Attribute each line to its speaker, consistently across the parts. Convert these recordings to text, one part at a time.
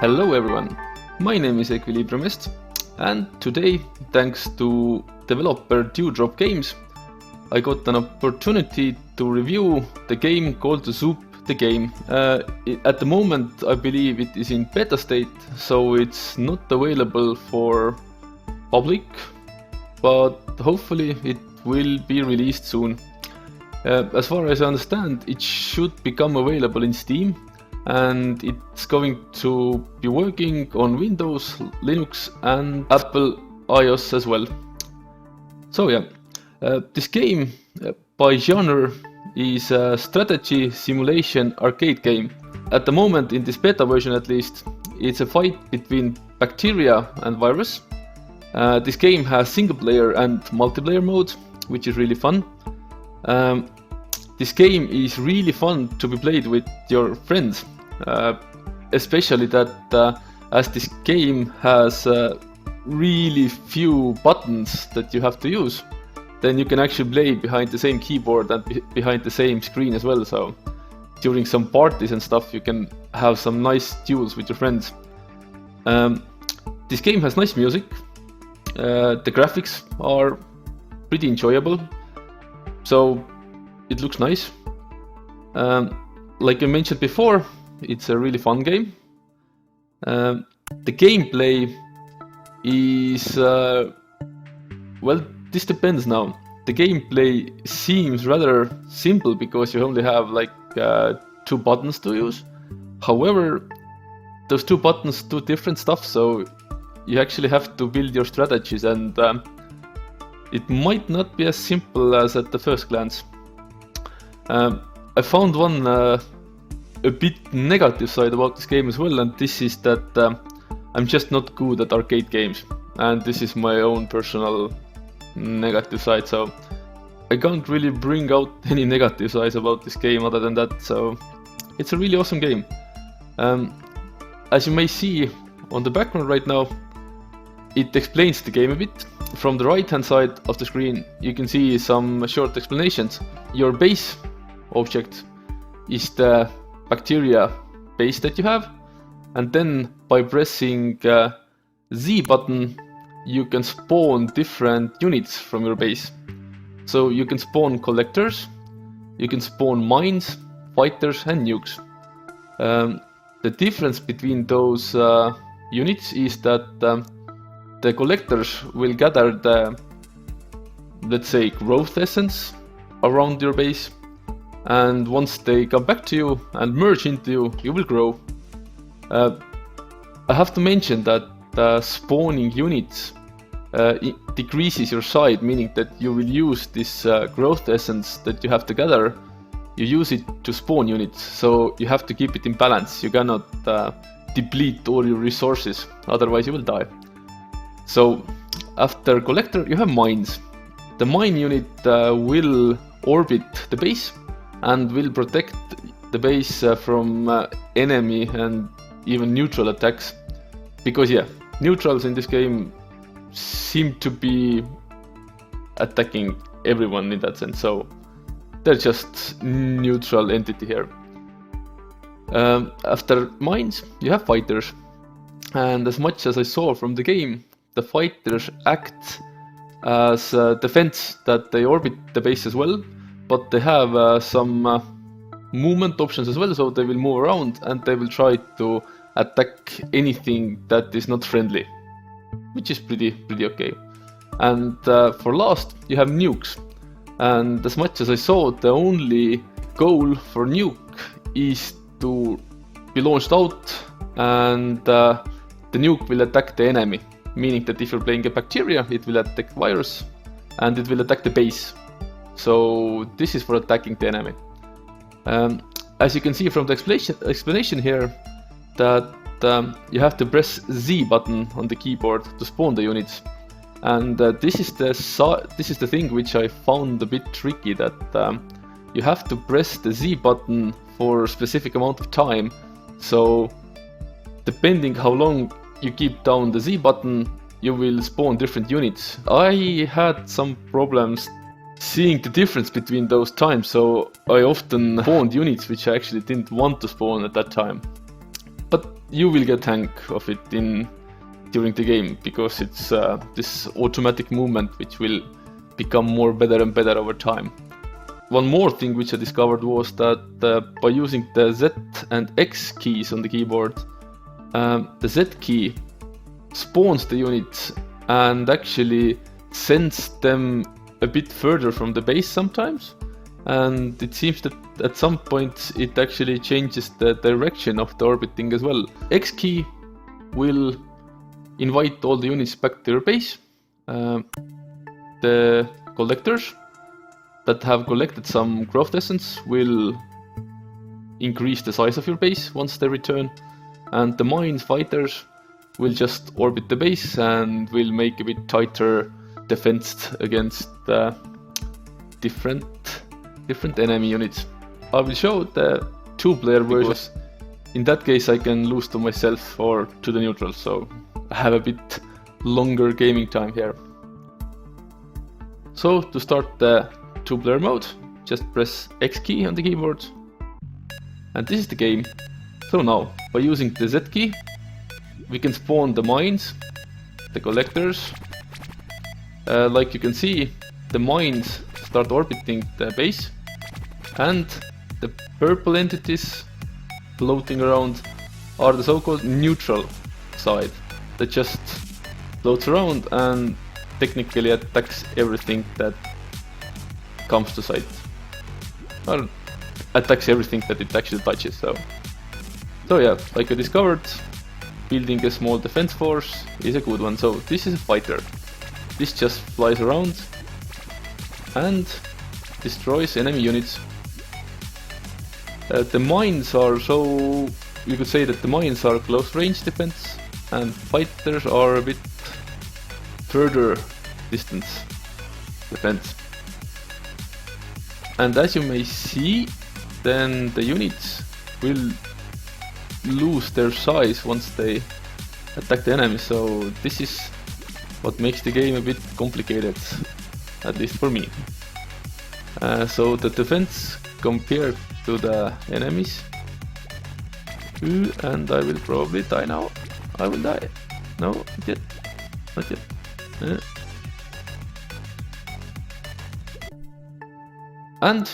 Speaker 1: Hello everyone, my name is EquilibriumEST, and today, thanks to developer Dewdrop Games, I got an opportunity to review the game called Soup the Game. At the moment I believe it is in beta state, so it's not available for public, but hopefully it will be released soon. As far as I understand, it should become available in Steam, and it's going to be working on Windows, Linux and Apple iOS as well. So yeah, this game by genre is a strategy simulation arcade game. At the moment, in this beta version at least, it's a fight between bacteria and virus. This game has single player and multiplayer mode, which is really fun. This game is really fun to be played with your friends, especially that as this game has really few buttons that you have to use, then you can actually play behind the same keyboard and behind the same screen as well. So during some parties and stuff, you can have some nice duels with your friends. This game has nice music. The graphics are pretty enjoyable, so it looks nice. Like I mentioned before, it's a really fun game. The gameplay is well, this depends now. The gameplay seems rather simple because you only have like 2 buttons to use. However, those 2 buttons do different stuff, so you actually have to build your strategies, and it might not be as simple as at the first glance. I found one a bit negative side about this game as well, and this is that I'm just not good at arcade games, and this is my own personal negative side, so I can't really bring out any negative sides about this game other than that. So it's a really awesome game. As you may see on the background right now, it explains the game a bit. From the right hand side of the screen you can see some short explanations. Your base object is the bacteria base that you have, and then by pressing Z button you can spawn different units from your base. So you can spawn collectors, you can spawn mines, fighters and nukes. The difference between those units is that the collectors will gather the, let's say, growth essence around your base, and once they come back to you and merge into you, you will grow. I have to mention that spawning units decreases your side, meaning that you will use this growth essence that you have to gather, you use it to spawn units, so you have to keep it in balance. You cannot deplete all your resources, otherwise you will die. So after collector you have mines. The mine unit will orbit the base and will protect the base from enemy and even neutral attacks, because yeah, neutrals in this game seem to be attacking everyone in that sense, so they're just neutral entity here. After mines you have fighters, and as much as I saw from the game, the fighters act as defense, that they orbit the base as well, but they have some movement options as well, so they will move around and they will try to attack anything that is not friendly, which is pretty okay. And for last you have nukes, and as much as I saw, the only goal for nuke is to be launched out, and the nuke will attack the enemy, meaning that if you're playing a bacteria, it will attack virus and it will attack the base. So this is for attacking the enemy. As you can see from the explanation here, that you have to press Z button on the keyboard to spawn the units, and this is the thing which I found a bit tricky, that you have to press the Z button for a specific amount of time. So depending how long you keep down the Z button, you will spawn different units. I had some problems seeing the difference between those times, so I often spawned units which I actually didn't want to spawn at that time. But you will get hang of it during the game, because it's this automatic movement which will become more better and better over time. One more thing which I discovered was that by using the Z and X keys on the keyboard, the Z key spawns the units and actually sends them a bit further from the base sometimes, and it seems that at some point it actually changes the direction of the orbiting as well. X key will invite all the units back to your base. The collectors that have collected some growth essence will increase the size of your base once they return, and the mines fighters will just orbit the base and will make a bit tighter defense against different enemy units. I will show the 2-player version. In that case I can lose to myself or to the neutral, so I have a bit longer gaming time here. So to start the 2-player mode, just press X key on the keyboard, and this is the game. So now, by using the Z key, we can spawn the mines, the collectors. Like you can see, the mines start orbiting the base, and the purple entities floating around are the so-called neutral side that just floats around and technically attacks everything that comes to sight, or attacks everything that it actually touches. So yeah, like I discovered, building a small defense force is a good one. So this is a fighter. This just flies around and destroys enemy units. The mines are, so you could say that the mines are close range defense, and fighters are a bit further distance defense. And as you may see, then the units will lose their size once they attack the enemy. So this is what makes the game a bit complicated, at least for me. So the defense compared to the enemies. And I will probably die now. I will die. No, not yet. Not yet. And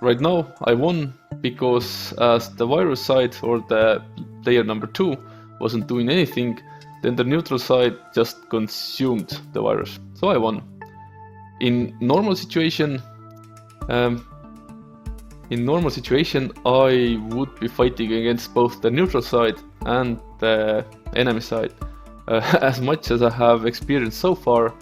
Speaker 1: right now I won, because as the virus side, or the player number 2, wasn't doing anything, then the neutral side just consumed the virus. So I won. In normal situation, I would be fighting against both the neutral side and the enemy side. As much as I have experienced so far,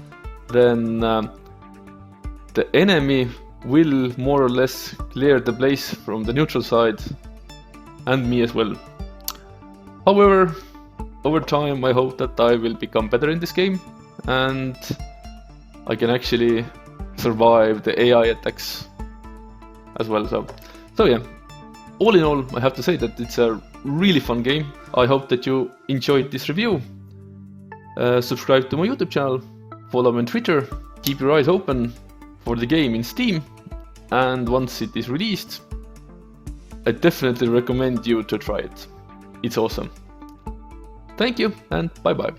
Speaker 1: then the enemy will more or less clear the place from the neutral side, and me as well. However, over time I hope that I will become better in this game, and I can actually survive the AI attacks as well. So yeah, all in all, I have to say that it's a really fun game. I hope that you enjoyed this review. Subscribe to my YouTube channel, follow me on Twitter, keep your eyes open for the game in Steam, and once it is released, I definitely recommend you to try it. It's awesome. Thank you, and bye bye.